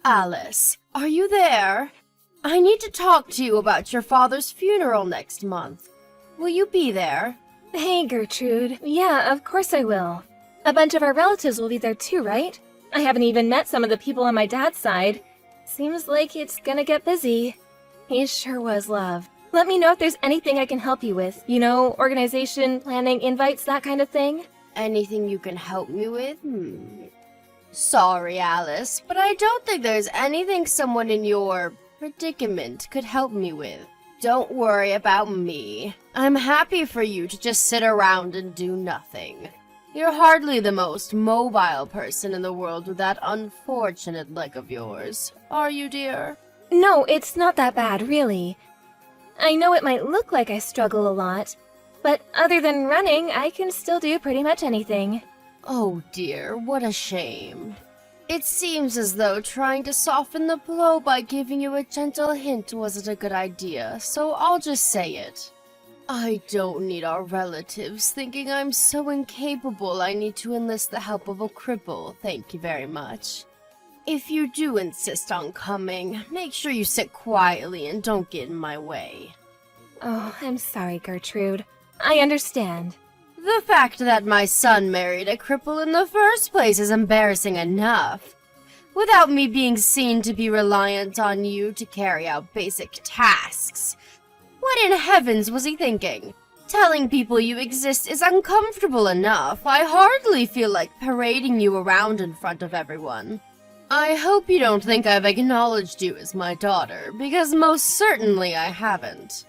Alice, are you there? I need to talk to you about your father's funeral next month. Will you be there? Hey, Gertrude. Yeah, of course I will. A bunch of our relatives will be there too, right? I haven't even met some of the people on my dad's side. Seems like it's gonna get busy. He sure was, love. Let me know if there's anything I can help you with. You know, organization, planning, invites, that kind of thing. Anything you can help me with? Sorry, Alice, but I don't think there's anything someone in your predicament could help me with. Don't worry about me. I'm happy for you to just sit around and do nothing. You're hardly the most mobile person in the world with that unfortunate leg of yours, are you, dear? No, it's not that bad, really. I know it might look like I struggle a lot, but other than running, I can still do pretty much anything. Oh dear, what a shame. It seems as though trying to soften the blow by giving you a gentle hint wasn't a good idea, so I'll just say it. I don't need our relatives thinking I'm so incapable I need to enlist the help of a cripple, thank you very much. If you do insist on coming, make sure you sit quietly and don't get in my way. Oh, I'm sorry, Gertrude. I understand. The fact that my son married a cripple in the first place is embarrassing enough. Without me being seen to be reliant on you to carry out basic tasks. What in heavens was he thinking? Telling people you exist is uncomfortable enough. I hardly feel like parading you around in front of everyone. I hope you don't think I've acknowledged you as my daughter, because most certainly I haven't.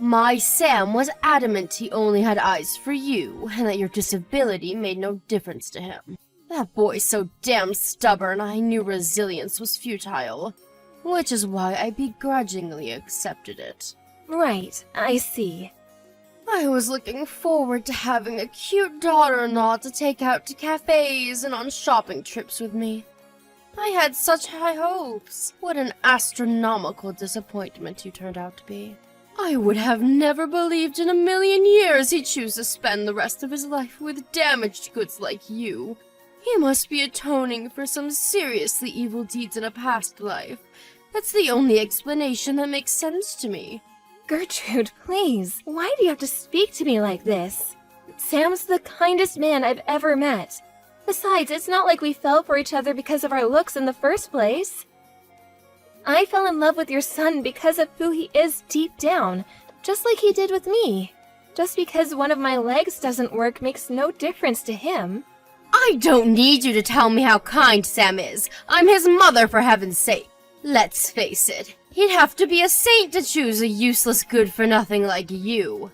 My Sam was adamant he only had eyes for you, and that your disability made no difference to him. That boy's so damn stubborn I knew resilience was futile, which is why I begrudgingly accepted it. Right, I see. I was looking forward to having a cute daughter-in-law to take out to cafes and on shopping trips with me. I had such high hopes. What an astronomical disappointment you turned out to be. I would have never believed in a million years he'd choose to spend the rest of his life with damaged goods like you. He must be atoning for some seriously evil deeds in a past life. That's the only explanation that makes sense to me. Gertrude, please. Why do you have to speak to me like this? Sam's the kindest man I've ever met. Besides, it's not like we fell for each other because of our looks in the first place. I fell in love with your son because of who he is deep down, just like he did with me. Just because one of my legs doesn't work makes no difference to him. I don't need you to tell me how kind Sam is. I'm his mother, for heaven's sake. Let's face it, he'd have to be a saint to choose a useless good-for-nothing like you.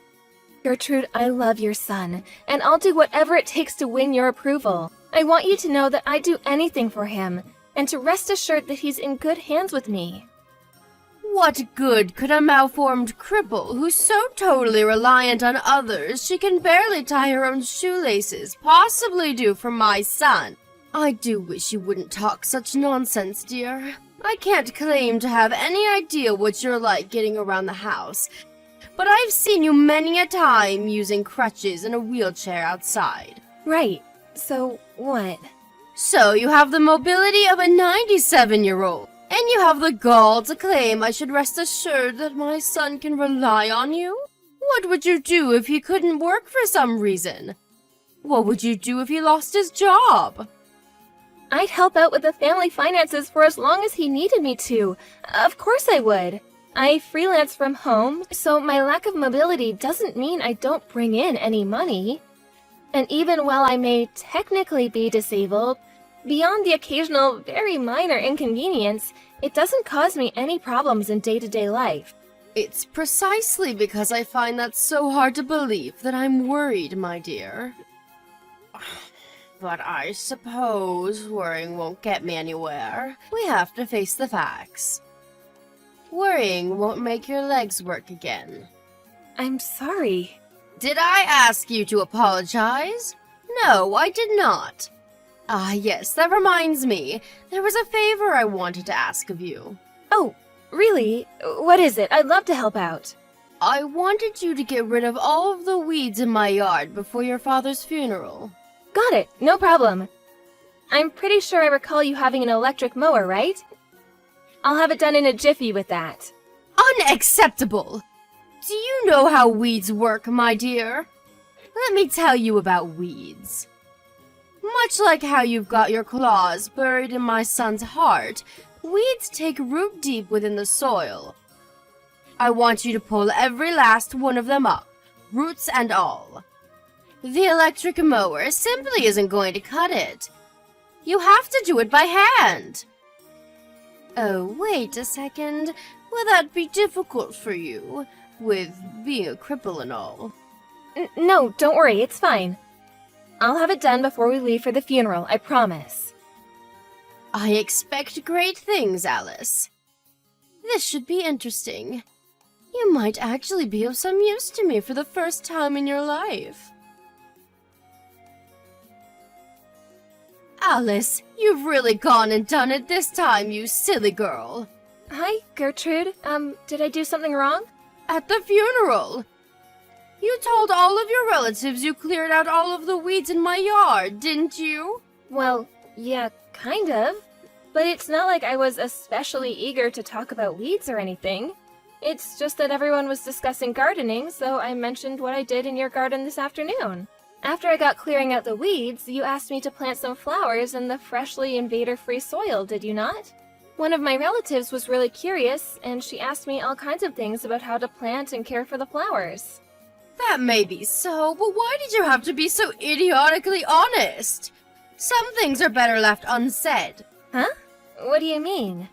Gertrude, I love your son, and I'll do whatever it takes to win your approval. I want you to know that I'd do anything for him, and to rest assured that he's in good hands with me. What good could a malformed cripple who's so totally reliant on others she can barely tie her own shoelaces possibly do for my son? I do wish you wouldn't talk such nonsense, dear. I can't claim to have any idea what you're like getting around the house, but I've seen you many a time using crutches and a wheelchair outside. Right. So, what? So you have the mobility of a 97-year-old, and you have the gall to claim I should rest assured that my son can rely on you? What would you do if he couldn't work for some reason? What would you do if he lost his job? I'd help out with the family finances for as long as he needed me to. Of course I would. I freelance from home, so my lack of mobility doesn't mean I don't bring in any money. And even while I may technically be disabled, beyond the occasional very minor inconvenience, it doesn't cause me any problems in day-to-day life. It's precisely because I find that so hard to believe that I'm worried, my dear. But I suppose worrying won't get me anywhere. We have to face the facts. Worrying won't make your legs work again. I'm sorry. Did I ask you to apologize? No, I did not. Ah, yes, that reminds me. There was a favor I wanted to ask of you. Oh, really? What is it? I'd love to help out. I wanted you to get rid of all of the weeds in my yard before your father's funeral. Got it. No problem. I'm pretty sure I recall you having an electric mower, right? I'll have it done in a jiffy with that. Unacceptable! Do you know how weeds work, my dear? Let me tell you about weeds. Much like how you've got your claws buried in my son's heart, weeds take root deep within the soil. I want you to pull every last one of them up, roots and all. The electric mower simply isn't going to cut it. You have to do it by hand. Oh, wait a second. Will that be difficult for you, with being a cripple and all? No, don't worry, it's fine. I'll have it done before we leave for the funeral, I promise. I expect great things, Alice. This should be interesting. You might actually be of some use to me for the first time in your life. Alice, you've really gone and done it this time, you silly girl. Hi, Gertrude. Did I do something wrong? At the funeral. You told all of your relatives you cleared out all of the weeds in my yard, didn't you? Well, yeah, kind of. But it's not like I was especially eager to talk about weeds or anything. It's just that everyone was discussing gardening, so I mentioned what I did in your garden this afternoon. After I got clearing out the weeds, you asked me to plant some flowers in the freshly invader-free soil, did you not? One of my relatives was really curious, and she asked me all kinds of things about how to plant and care for the flowers. That may be so, but why did you have to be so idiotically honest? Some things are better left unsaid. Huh? What do you mean?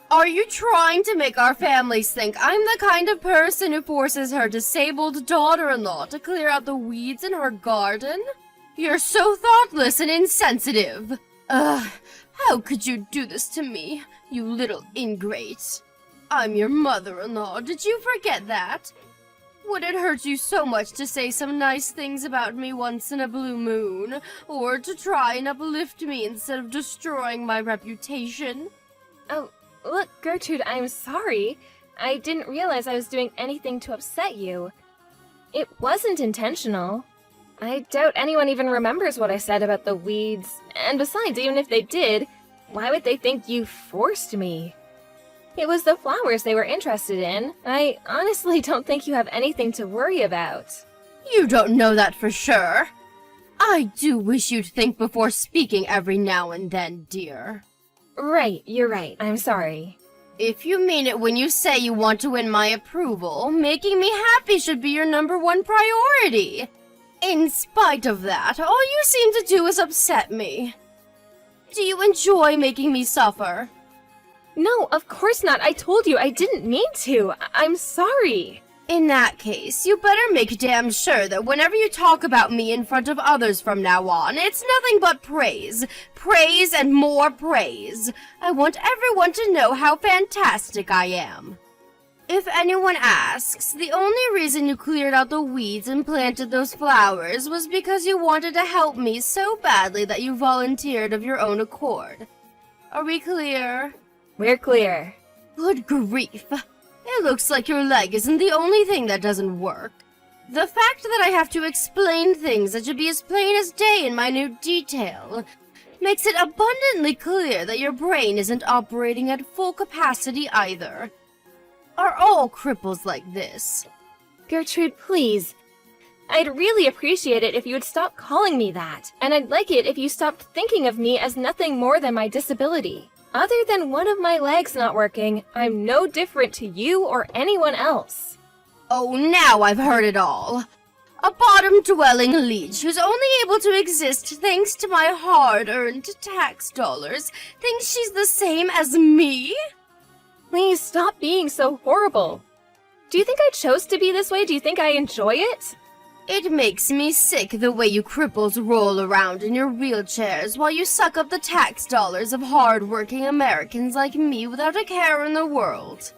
Are you trying to make our families think I'm the kind of person who forces her disabled daughter-in-law to clear out the weeds in her garden? You're so thoughtless and insensitive. Ugh, how could you do this to me, you little ingrate? I'm your mother-in-law, did you forget that? Would it hurt you so much to say some nice things about me once in a blue moon, or to try and uplift me instead of destroying my reputation? Oh, look, Gertrude, I'm sorry. I didn't realize I was doing anything to upset you. It wasn't intentional. I doubt anyone even remembers what I said about the weeds, and besides, even if they did, why would they think you forced me? It was the flowers they were interested in. I honestly don't think you have anything to worry about. You don't know that for sure. I do wish you'd think before speaking every now and then, dear. Right, you're right. I'm sorry. If you mean it when you say you want to win my approval, making me happy should be your #1 priority. In spite of that, all you seem to do is upset me. Do you enjoy making me suffer? No, of course not. I told you I didn't mean to. I'm sorry. In that case, you better make damn sure that whenever you talk about me in front of others from now on, it's nothing but praise. Praise and more praise. I want everyone to know how fantastic I am. If anyone asks, the only reason you cleared out the weeds and planted those flowers was because you wanted to help me so badly that you volunteered of your own accord. Are we clear? We're clear. Good grief. It looks like your leg isn't the only thing that doesn't work. The fact that I have to explain things that should be as plain as day in minute detail makes it abundantly clear that your brain isn't operating at full capacity either. Are all cripples like this? Gertrude, please. I'd really appreciate it if you would stop calling me that, and I'd like it if you stopped thinking of me as nothing more than my disability. Other than one of my legs not working, I'm no different to you or anyone else. Oh, now I've heard it all. A bottom-dwelling leech who's only able to exist thanks to my hard-earned tax dollars thinks she's the same as me? Please stop being so horrible. Do you think I chose to be this way? Do you think I enjoy it? It makes me sick the way you cripples roll around in your wheelchairs while you suck up the tax dollars of hard-working Americans like me without a care in the world.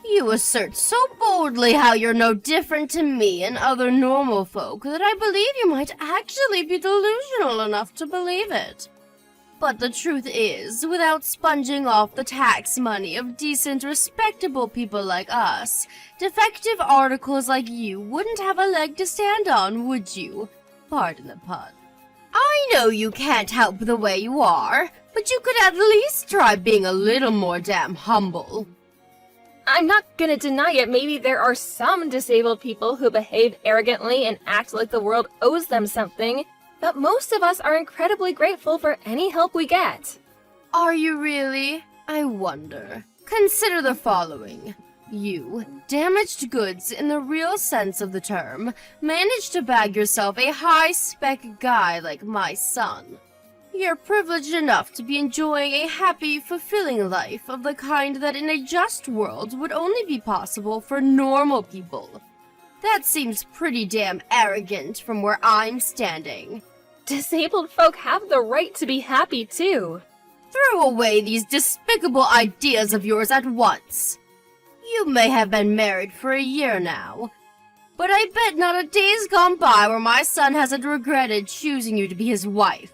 You assert so boldly how you're no different to me and other normal folk that I believe you might actually be delusional enough to believe it. But the truth is, without sponging off the tax money of decent, respectable people like us, defective articles like you wouldn't have a leg to stand on, would you? Pardon the pun. I know you can't help the way you are, but you could at least try being a little more damn humble. I'm not gonna deny it, maybe there are some disabled people who behave arrogantly and act like the world owes them something, but most of us are incredibly grateful for any help we get. Are you really? I wonder. Consider the following. You, damaged goods in the real sense of the term, managed to bag yourself a high-spec guy like my son. You're privileged enough to be enjoying a happy, fulfilling life of the kind that in a just world would only be possible for normal people. That seems pretty damn arrogant from where I'm standing. Disabled folk have the right to be happy too. Throw away these despicable ideas of yours at once. You may have been married for a year now, but I bet not a day's gone by where my son hasn't regretted choosing you to be his wife.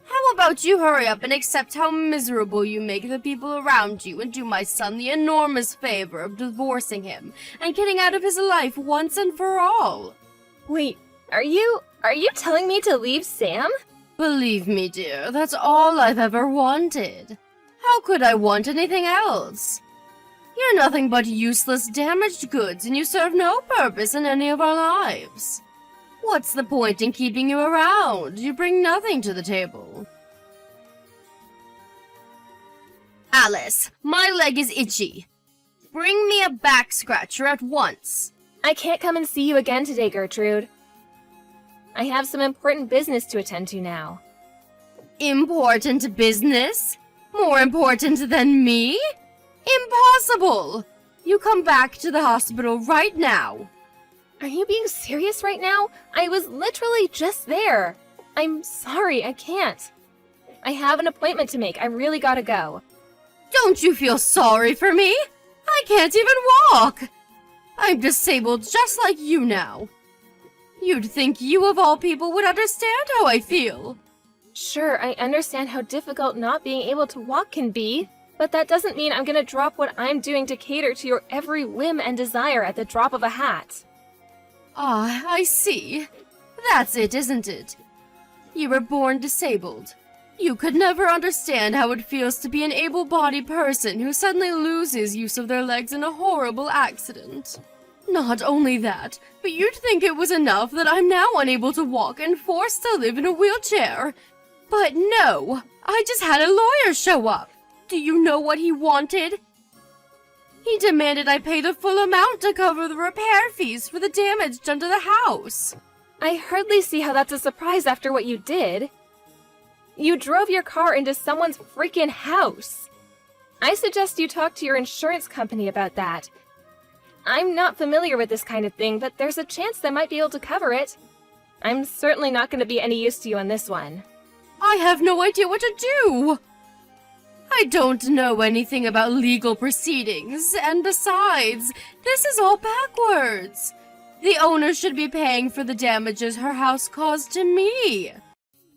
How about you hurry up and accept how miserable you make the people around you and do my son the enormous favor of divorcing him and getting out of his life once and for all? Wait, are you telling me to leave Sam? Believe me, dear, that's all I've ever wanted. How could I want anything else? You're nothing but useless, damaged goods, and you serve no purpose in any of our lives. What's the point in keeping you around? You bring nothing to the table. Alice, my leg is itchy. Bring me a back scratcher at once. I can't come and see you again today, Gertrude. I have some important business to attend to now. Important business? More important than me? Impossible! You come back to the hospital right now. Are you being serious right now? I was literally just there. I'm sorry, I can't. I have an appointment to make. I really gotta go. Don't you feel sorry for me? I can't even walk. I'm disabled just like you now. You'd think you of all people would understand how I feel. Sure, I understand how difficult not being able to walk can be, but that doesn't mean I'm gonna drop what I'm doing to cater to your every whim and desire at the drop of a hat. Ah, I see. That's it, isn't it? You were born disabled. You could never understand how it feels to be an able-bodied person who suddenly loses use of their legs in a horrible accident. Not only that, but you'd think it was enough that I'm now unable to walk and forced to live in a wheelchair. But no, I just had a lawyer show up. Do you know what he wanted? He demanded I pay the full amount to cover the repair fees for the damage done to the house. I hardly see how that's a surprise after what you did. You drove your car into someone's freaking house. I suggest you talk to your insurance company about that. I'm not familiar with this kind of thing, but there's a chance they might be able to cover it. I'm certainly not going to be any use to you on this one. I have no idea what to do. I don't know anything about legal proceedings, and besides, this is all backwards. The owner should be paying for the damages her house caused to me.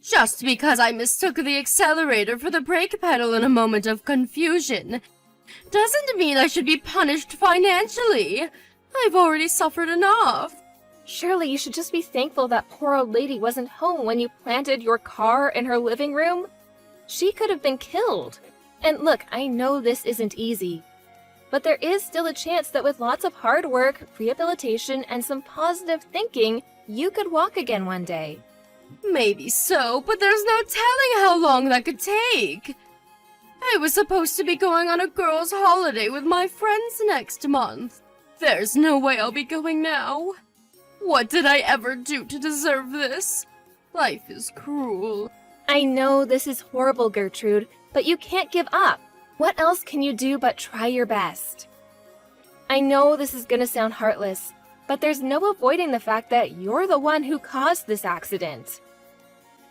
Just because I mistook the accelerator for the brake pedal in a moment of confusion doesn't mean I should be punished financially. I've already suffered enough. Surely you should just be thankful that poor old lady wasn't home when you planted your car in her living room. She could have been killed. And look, I know this isn't easy, but there is still a chance that with lots of hard work, rehabilitation, and some positive thinking, you could walk again one day. Maybe so, but there's no telling how long that could take. I was supposed to be going on a girls' holiday with my friends next month. There's no way I'll be going now. What did I ever do to deserve this? Life is cruel. I know this is horrible, Gertrude, but you can't give up. What else can you do but try your best? I know this is gonna sound heartless, but there's no avoiding the fact that you're the one who caused this accident.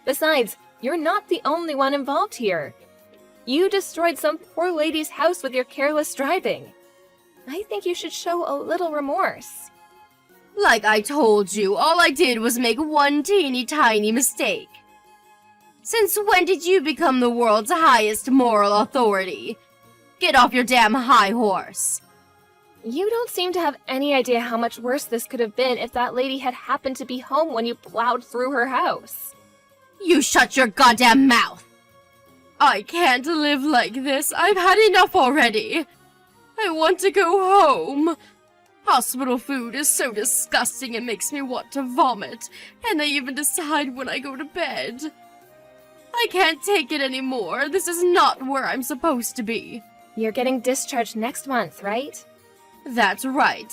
Besides, you're not the only one involved here. You destroyed some poor lady's house with your careless driving. I think you should show a little remorse. Like I told you, all I did was make one teeny tiny mistake. Since when did you become the world's highest moral authority? Get off your damn high horse. You don't seem to have any idea how much worse this could have been if that lady had happened to be home when you plowed through her house. You shut your goddamn mouth! I can't live like this. I've had enough already. I want to go home. Hospital food is so disgusting it makes me want to vomit, and I even decide when I go to bed. I can't take it anymore. This is not where I'm supposed to be. You're getting discharged next month, right? That's right.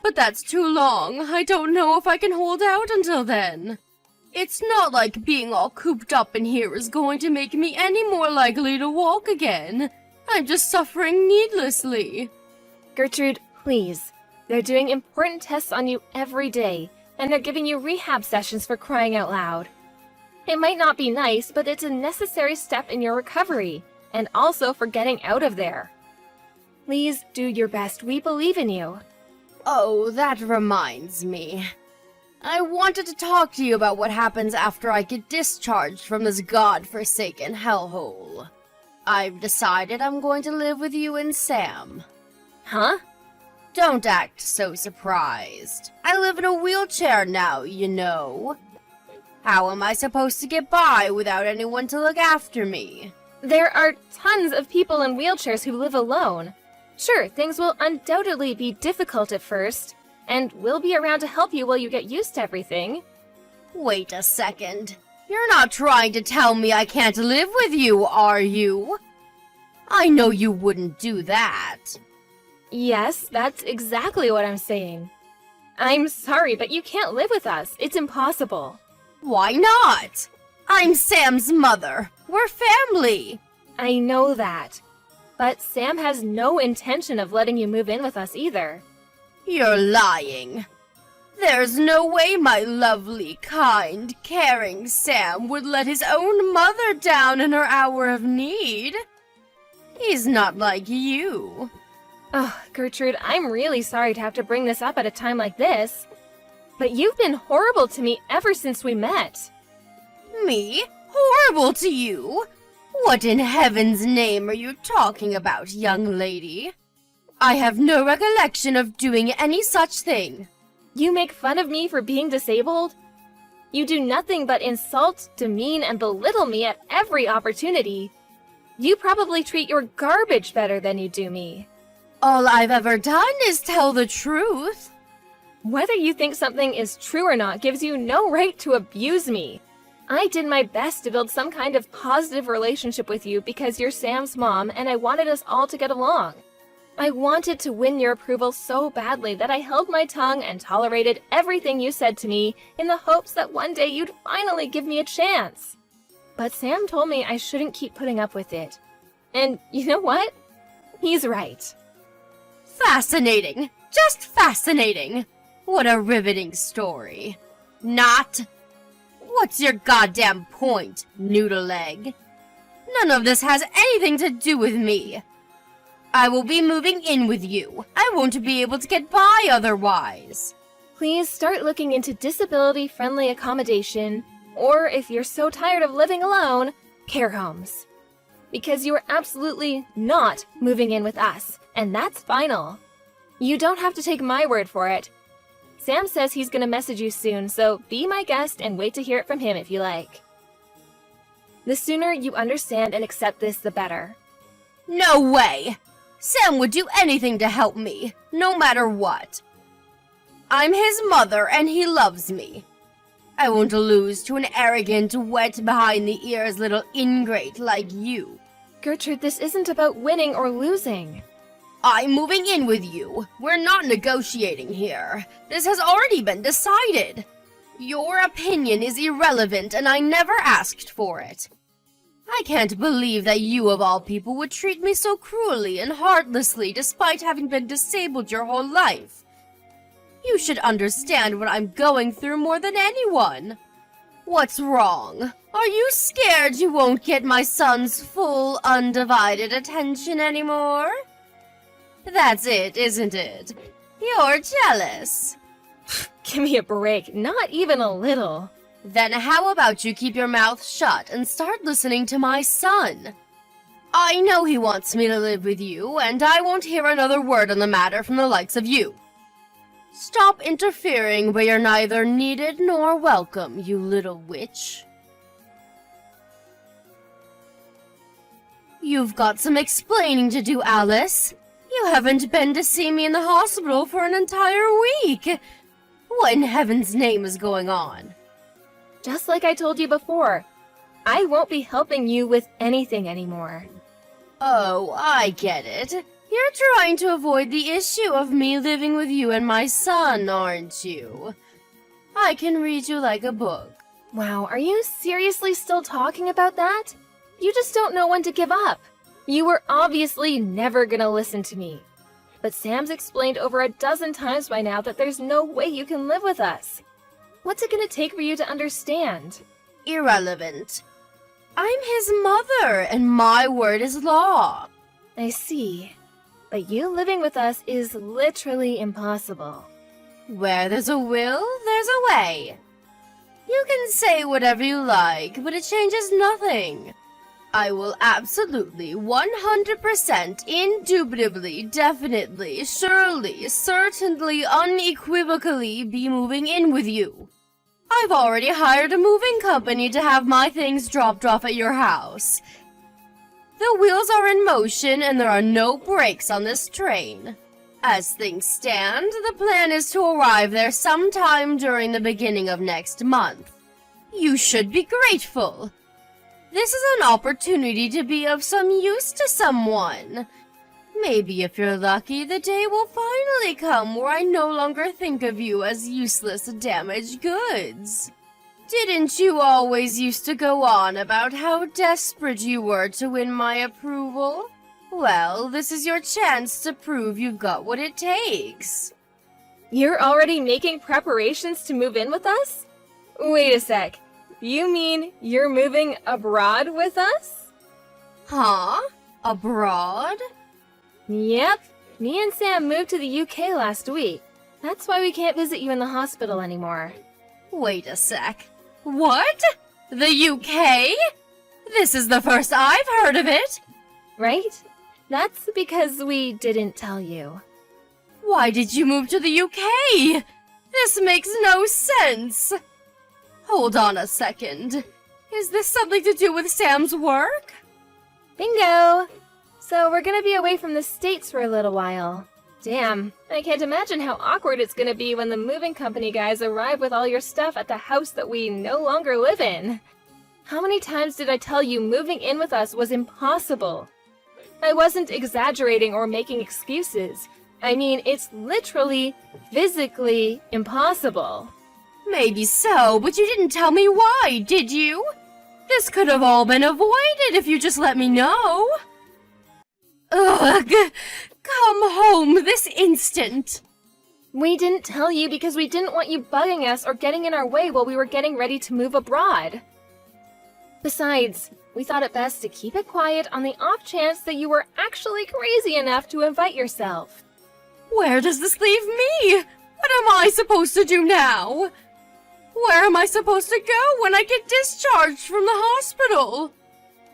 But that's too long. I don't know if I can hold out until then. It's not like being all cooped up in here is going to make me any more likely to walk again. I'm just suffering needlessly. Gertrude, please. They're doing important tests on you every day, and they're giving you rehab sessions for crying out loud. It might not be nice, but it's a necessary step in your recovery, and also for getting out of there. Please do your best. We believe in you. Oh, that reminds me. I wanted to talk to you about what happens after I get discharged from this god-forsaken hellhole. I've decided I'm going to live with you and Sam. Huh? Don't act so surprised. I live in a wheelchair now, you know. How am I supposed to get by without anyone to look after me? There are tons of people in wheelchairs who live alone. Sure, things will undoubtedly be difficult at first, and we'll be around to help you while you get used to everything. Wait a second. You're not trying to tell me I can't live with you, are you? I know you wouldn't do that. Yes, that's exactly what I'm saying. I'm sorry, but you can't live with us. It's impossible. Why not? I'm Sam's mother. We're family. I know that. But Sam has no intention of letting you move in with us either. You're lying. There's no way my lovely, kind, caring Sam would let his own mother down in her hour of need. He's not like you. Oh, Gertrude, I'm really sorry to have to bring this up at a time like this. But you've been horrible to me ever since we met. Me? Horrible to you? What in heaven's name are you talking about, young lady? I have no recollection of doing any such thing. You make fun of me for being disabled? You do nothing but insult, demean, and belittle me at every opportunity. You probably treat your garbage better than you do me. All I've ever done is tell the truth. Whether you think something is true or not gives you no right to abuse me. I did my best to build some kind of positive relationship with you because you're Sam's mom and I wanted us all to get along. I wanted to win your approval so badly that I held my tongue and tolerated everything you said to me in the hopes that one day you'd finally give me a chance. But Sam told me I shouldn't keep putting up with it. And you know what? He's right. Fascinating. Just fascinating. What a riveting story. Not. What's your goddamn point, noodle egg? None of this has anything to do with me. I will be moving in with you. I won't be able to get by otherwise. Please start looking into disability-friendly accommodation, or if you're so tired of living alone, care homes. Because you are absolutely not moving in with us, and that's final. You don't have to take my word for it. Sam says he's going to message you soon, so be my guest and wait to hear it from him if you like. The sooner you understand and accept this, the better. No way! Sam would do anything to help me, no matter what. I'm his mother and he loves me. I won't lose to an arrogant, wet behind-the-ears little ingrate like you. Gertrude, this isn't about winning or losing. I'm moving in with you. We're not negotiating here. This has already been decided. Your opinion is irrelevant and I never asked for it. I can't believe that you of all people would treat me so cruelly and heartlessly despite having been disabled your whole life. You should understand what I'm going through more than anyone. What's wrong? Are you scared you won't get my son's full, undivided attention anymore? That's it, isn't it? You're jealous. Give me a break, not even a little. Then how about you keep your mouth shut and start listening to my son? I know he wants me to live with you, and I won't hear another word on the matter from the likes of you. Stop interfering where you're neither needed nor welcome, you little witch. You've got some explaining to do, Alice. You haven't been to see me in the hospital for an entire week. What in heaven's name is going on? Just like I told you before, I won't be helping you with anything anymore. Oh, I get it. You're trying to avoid the issue of me living with you and my son, aren't you? I can read you like a book. Wow, are you seriously still talking about that? You just don't know when to give up. You were obviously never gonna listen to me. But Sam's explained over a dozen times by now that there's no way you can live with us. What's it gonna take for you to understand? Irrelevant. I'm his mother, and my word is law. I see. But you living with us is literally impossible. Where there's a will, there's a way. You can say whatever you like, but it changes nothing. I will absolutely, 100%, indubitably, definitely, surely, certainly, unequivocally be moving in with you. I've already hired a moving company to have my things dropped off at your house. The wheels are in motion and there are no brakes on this train. As things stand, the plan is to arrive there sometime during the beginning of next month. You should be grateful. This is an opportunity to be of some use to someone. Maybe if you're lucky, the day will finally come where I no longer think of you as useless, damaged goods. Didn't you always used to go on about how desperate you were to win my approval? Well, this is your chance to prove you've got what it takes. You're already making preparations to move in with us? Wait a sec. You mean you're moving abroad with us? Huh? Abroad? Yep. Me and Sam moved to the UK last week. That's why we can't visit you in the hospital anymore. Wait a sec. What? The UK? This is the first I've heard of it. Right? That's because we didn't tell you. Why did you move to the UK? This makes no sense. Hold on a second. Is this something to do with Sam's work? Bingo! So we're gonna be away from the States for a little while. Damn, I can't imagine how awkward it's gonna be when the moving company guys arrive with all your stuff at the house that we no longer live in. How many times did I tell you moving in with us was impossible? I wasn't exaggerating or making excuses. I mean, it's literally, physically impossible. Maybe so, but you didn't tell me why, did you? This could have all been avoided if you just let me know. Ugh! Come home this instant! We didn't tell you because we didn't want you bugging us or getting in our way while we were getting ready to move abroad. Besides, we thought it best to keep it quiet on the off chance that you were actually crazy enough to invite yourself. Where does this leave me? What am I supposed to do now? Where am I supposed to go when I get discharged from the hospital?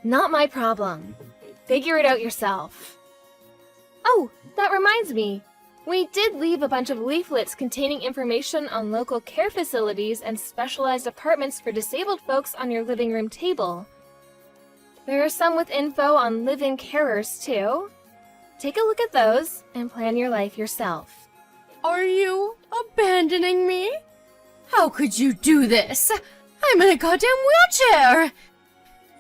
Not my problem. Figure it out yourself. Oh, that reminds me. We did leave a bunch of leaflets containing information on local care facilities and specialized apartments for disabled folks on your living room table. There are some with info on live-in carers, too. Take a look at those and plan your life yourself. Are you abandoning me? How could you do this? I'm in a goddamn wheelchair!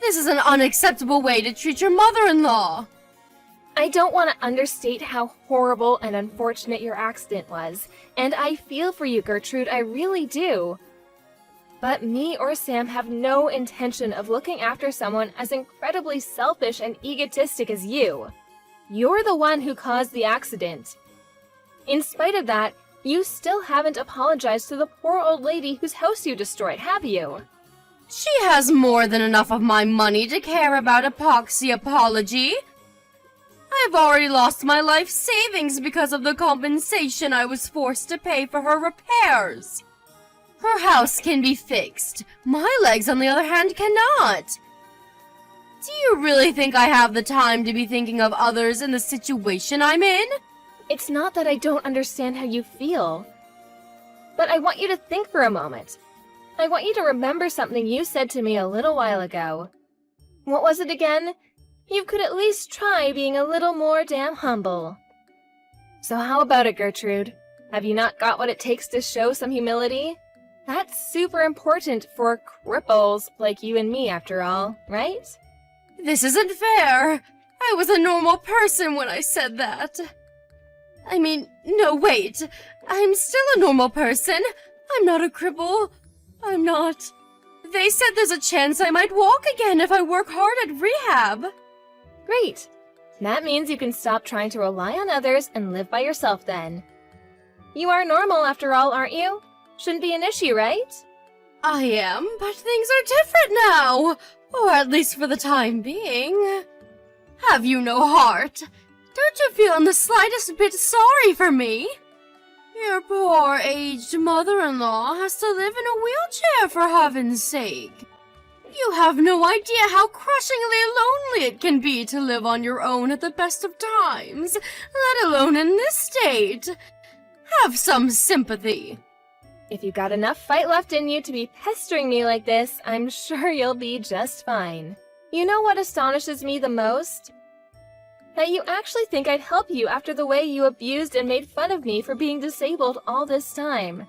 This is an unacceptable way to treat your mother-in-law. I don't want to understate how horrible and unfortunate your accident was, and I feel for you, Gertrude, I really do. But me or Sam have no intention of looking after someone as incredibly selfish and egotistic as you. You're the one who caused the accident. In spite of that, you still haven't apologized to the poor old lady whose house you destroyed, have you? She has more than enough of my money to care about epoxy apology. I've already lost my life savings because of the compensation I was forced to pay for her repairs. Her house can be fixed. My legs, on the other hand, cannot. Do you really think I have the time to be thinking of others in the situation I'm in? It's not that I don't understand how you feel. But I want you to think for a moment. I want you to remember something you said to me a little while ago. What was it again? You could at least try being a little more damn humble. So how about it, Gertrude? Have you not got what it takes to show some humility? That's super important for cripples like you and me, after all, right? This isn't fair. I was a normal person when I said that. I mean, no, wait. I'm still a normal person. I'm not a cripple. I'm not. They said there's a chance I might walk again if I work hard at rehab. Great. That means you can stop trying to rely on others and live by yourself then. You are normal after all, aren't you? Shouldn't be an issue, right? I am, but things are different now. Or at least for the time being. Have you no heart? Don't you feel in the slightest bit sorry for me? Your poor aged mother-in-law has to live in a wheelchair for heaven's sake. You have no idea how crushingly lonely it can be to live on your own at the best of times, let alone in this state. Have some sympathy. If you got enough fight left in you to be pestering me like this, I'm sure you'll be just fine. You know what astonishes me the most? That you actually think I'd help you after the way you abused and made fun of me for being disabled all this time.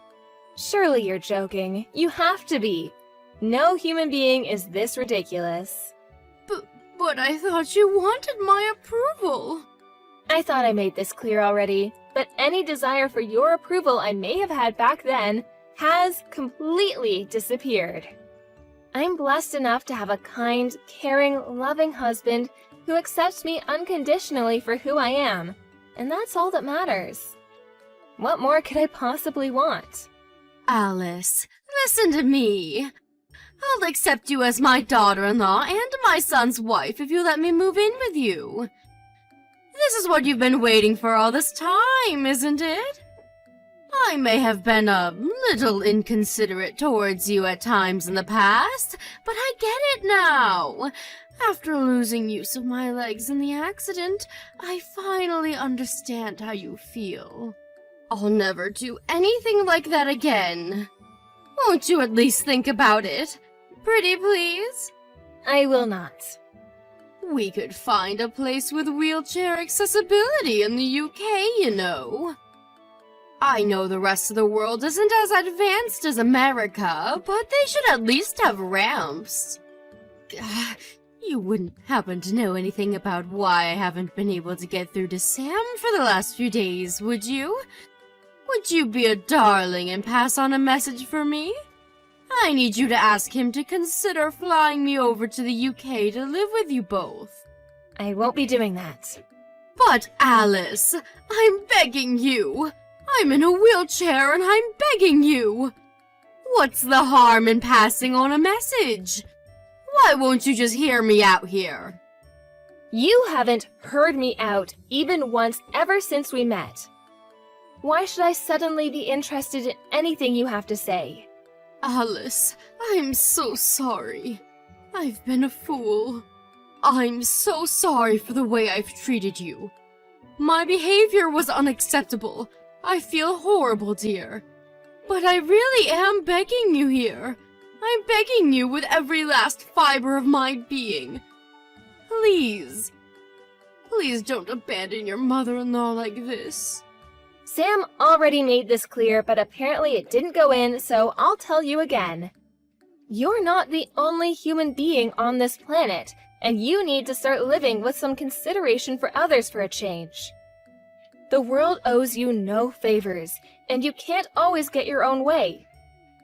Surely you're joking. You have to be. No human being is this ridiculous. But I thought you wanted my approval. I thought I made this clear already, but any desire for your approval I may have had back then has completely disappeared. I'm blessed enough to have a kind, caring, loving husband who accepts me unconditionally for who I am, and that's all that matters. What more could I possibly want? Alice, listen to me. I'll accept you as my daughter-in-law and my son's wife if you let me move in with you. This is what you've been waiting for all this time, isn't it? I may have been a little inconsiderate towards you at times in the past, but I get it now. After losing use of my legs in the accident, I finally understand how you feel. I'll never do anything like that again. Won't you at least think about it? Pretty please? I will not. We could find a place with wheelchair accessibility in the UK, you know. I know the rest of the world isn't as advanced as America, but they should at least have ramps. You wouldn't happen to know anything about why I haven't been able to get through to Sam for the last few days, would you? Would you be a darling and pass on a message for me? I need you to ask him to consider flying me over to the UK to live with you both. I won't be doing that. But Alice, I'm begging you. I'm in a wheelchair and I'm begging you. What's the harm in passing on a message? Why won't you just hear me out here? You haven't heard me out even once ever since we met. Why should I suddenly be interested in anything you have to say? Alice, I'm so sorry. I've been a fool. I'm so sorry for the way I've treated you. My behavior was unacceptable. I feel horrible, dear. But I really am begging you here. I'm begging you with every last fiber of my being. Please. Please don't abandon your mother-in-law like this. Sam already made this clear, but apparently it didn't go in, so I'll tell you again. You're not the only human being on this planet, and you need to start living with some consideration for others for a change. The world owes you no favors, and you can't always get your own way.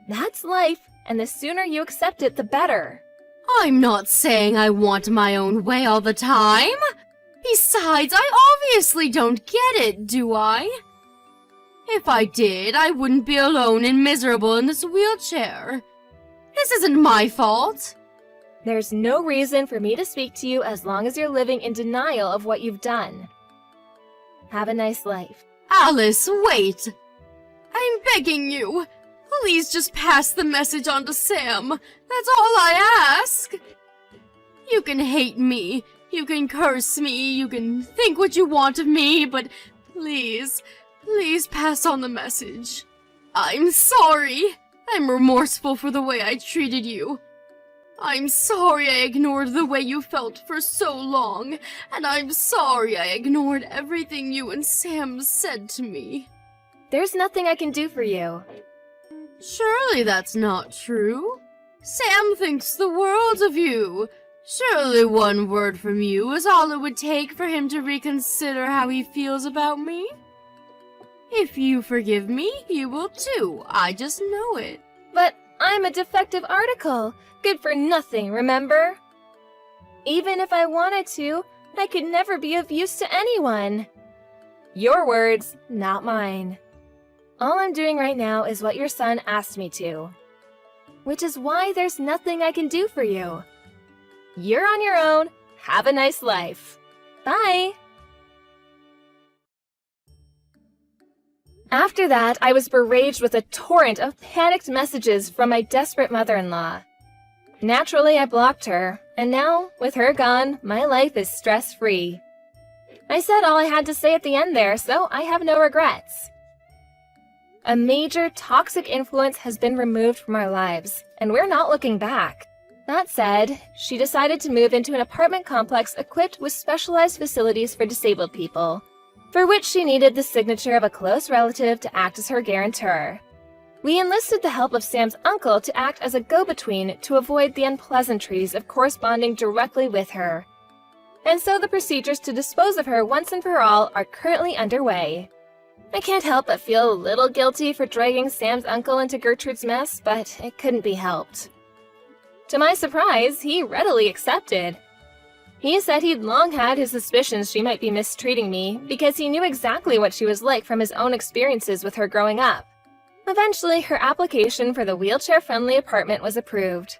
That's life, and the sooner you accept it, the better. I'm not saying I want my own way all the time. Besides, I obviously don't get it, do I? If I did, I wouldn't be alone and miserable in this wheelchair. This isn't my fault. There's no reason for me to speak to you as long as you're living in denial of what you've done. Have a nice life. Alice, wait. I'm begging you. Please just pass the message on to Sam. That's all I ask. You can hate me. You can curse me. You can think what you want of me, but please, please pass on the message. I'm sorry. I'm remorseful for the way I treated you. I'm sorry I ignored the way you felt for so long, and I'm sorry I ignored everything you and Sam said to me. There's nothing I can do for you. Surely that's not true. Sam thinks the world of you. Surely one word from you is all it would take for him to reconsider how he feels about me. If you forgive me, he will too. I just know it. But I'm a defective article. Good for nothing, remember? Even if I wanted to, I could never be of use to anyone. Your words, not mine. All I'm doing right now is what your son asked me to. Which is why there's nothing I can do for you. You're on your own. Have a nice life. Bye! After that, I was beraged with a torrent of panicked messages from my desperate mother-in-law. Naturally, I blocked her, and now, with her gone, my life is stress-free. I said all I had to say at the end there, so I have no regrets. A major toxic influence has been removed from our lives, and we're not looking back. That said, she decided to move into an apartment complex equipped with specialized facilities for disabled people, for which she needed the signature of a close relative to act as her guarantor. We enlisted the help of Sam's uncle to act as a go-between to avoid the unpleasantries of corresponding directly with her. And so the procedures to dispose of her once and for all are currently underway. I can't help but feel a little guilty for dragging Sam's uncle into Gertrude's mess, but it couldn't be helped. To my surprise, he readily accepted. He said he'd long had his suspicions she might be mistreating me because he knew exactly what she was like from his own experiences with her growing up. Eventually, her application for the wheelchair-friendly apartment was approved.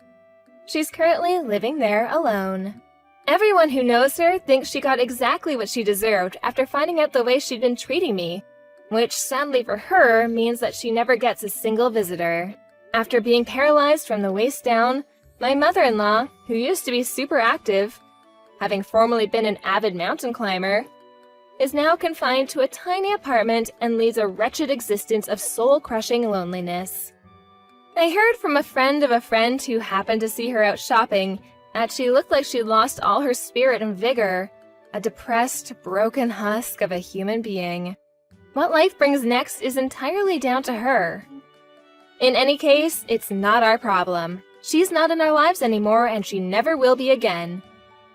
She's currently living there alone. Everyone who knows her thinks she got exactly what she deserved after finding out the way she'd been treating me, which sadly for her means that she never gets a single visitor. After being paralyzed from the waist down, my mother-in-law, who used to be super active, having formerly been an avid mountain climber, is now confined to a tiny apartment and leads a wretched existence of soul-crushing loneliness. I heard from a friend of a friend who happened to see her out shopping that she looked like she'd lost all her spirit and vigor, a depressed, broken husk of a human being. What life brings next is entirely down to her. In any case, it's not our problem. She's not in our lives anymore, and she never will be again.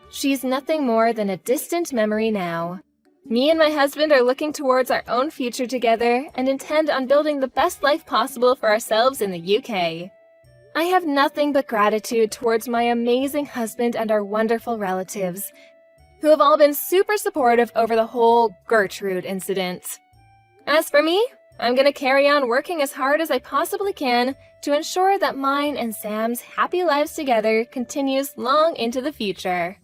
She's nothing more than a distant memory now. Me and my husband are looking towards our own future together and intend on building the best life possible for ourselves in the UK. I have nothing but gratitude towards my amazing husband and our wonderful relatives, who have all been super supportive over the whole Gertrude incident. As for me, I'm going to carry on working as hard as I possibly can to ensure that mine and Sam's happy lives together continues long into the future.